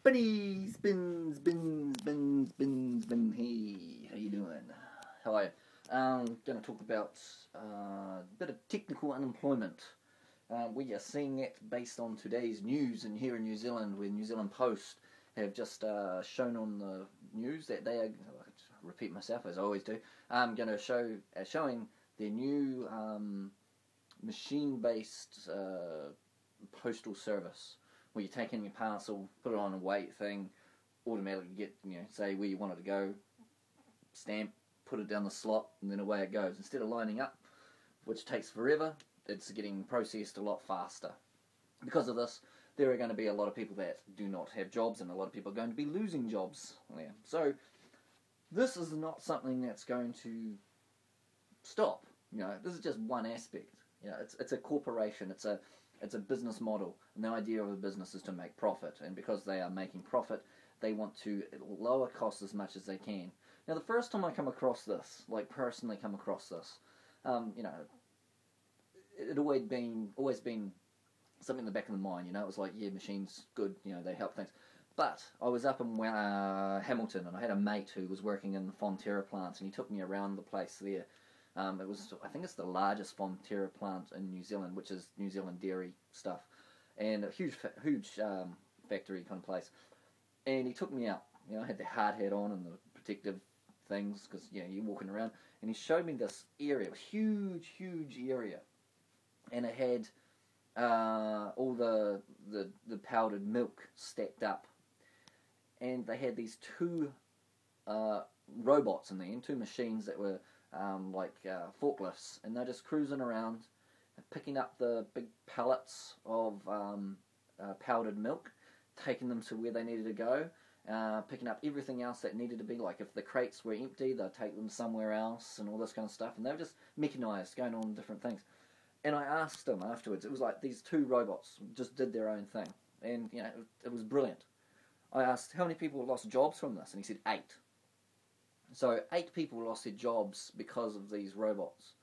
Spinny, spin, spin, spin, spin, spin. Hey, how you doing? How are you? Going to talk about a bit of technical unemployment. We are seeing it based on today's news, and here in New Zealand, where New Zealand Post have just shown on the news that they are. I repeat myself as I always do. I'm going to showing their new machine-based postal service, where you take in your parcel, put it on a weight thing, automatically get, say where you want it to go, stamp, put it down the slot, and then away it goes. Instead of lining up, which takes forever, it's getting processed a lot faster. Because of this, there are going to be a lot of people that do not have jobs, and a lot of people are going to be losing jobs. Yeah. So, this is not something that's going to stop. This is just one aspect. It's a corporation. It's a business model, and the idea of a business is to make profit, and because they are making profit, they want to lower costs as much as they can. Now, the first time I come across this, personally come across this, it always been something in the back of the mind. It was like, yeah, machines, good, they help things. But I was up in Hamilton, and I had a mate who was working in the Fonterra plants, and he took me around the place there. I think it's the largest Fonterra plant in New Zealand, which is New Zealand dairy stuff, and a huge factory kind of place. And he took me out. I had the hard hat on and the protective things, because you're walking around. And he showed me this area, huge area, and it had all the powdered milk stacked up. And they had these two robots in there, and two machines that were forklifts, and they're just cruising around, picking up the big pallets of powdered milk, taking them to where they needed to go, picking up everything else that needed to be, like if the crates were empty, they'd take them somewhere else, and all this kind of stuff, and they were just mechanised, going on different things. And I asked them afterwards, it was like these two robots just did their own thing, and it was brilliant. I asked, how many people lost jobs from this? And he said 8. So 8 people lost their jobs because of these robots.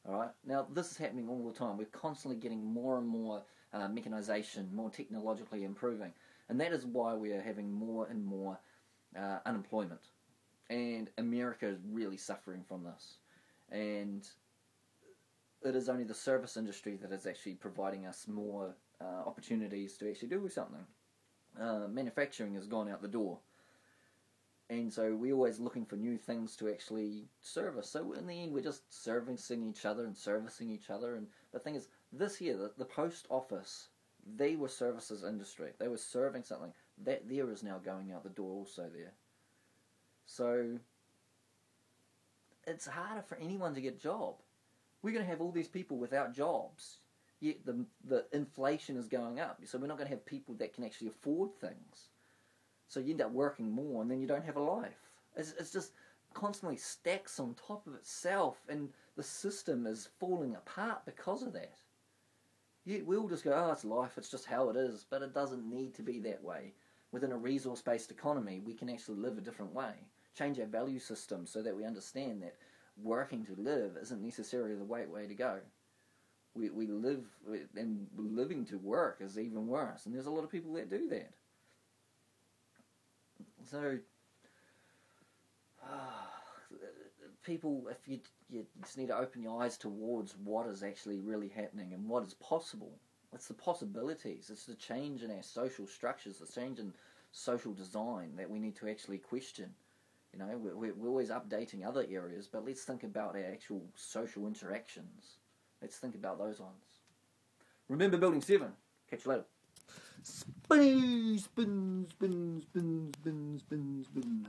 Alright? Now, this is happening all the time. We're constantly getting more and more mechanisation, more technologically improving. And that is why we are having more and more unemployment. And America is really suffering from this. And it is only the service industry that is actually providing us more opportunities to actually do something. Manufacturing has gone out the door. And so we're always looking for new things to actually service. So in the end, we're just servicing each other and servicing each other. And the thing is, this year, the post office, they were services industry. They were serving something. That there is now going out the door also there. So it's harder for anyone to get a job. We're going to have all these people without jobs. Yet the inflation is going up. So we're not going to have people that can actually afford things. So you end up working more, and then you don't have a life. It's just constantly stacks on top of itself, and the system is falling apart because of that. We all just go, oh, it's life, it's just how it is, but it doesn't need to be that way. Within a resource-based economy, we can actually live a different way. Change our value system so that we understand that working to live isn't necessarily the way to go. We live, and living to work is even worse, and there's a lot of people that do that. So, people, if you just need to open your eyes towards what is actually really happening and what is possible. It's the possibilities. It's the change in our social structures, the change in social design that we need to actually question. We're always updating other areas, but let's think about our actual social interactions. Let's think about those ones. Remember Building 7. Catch you later. Spin, spin, spin, spin, spin, spin, spin.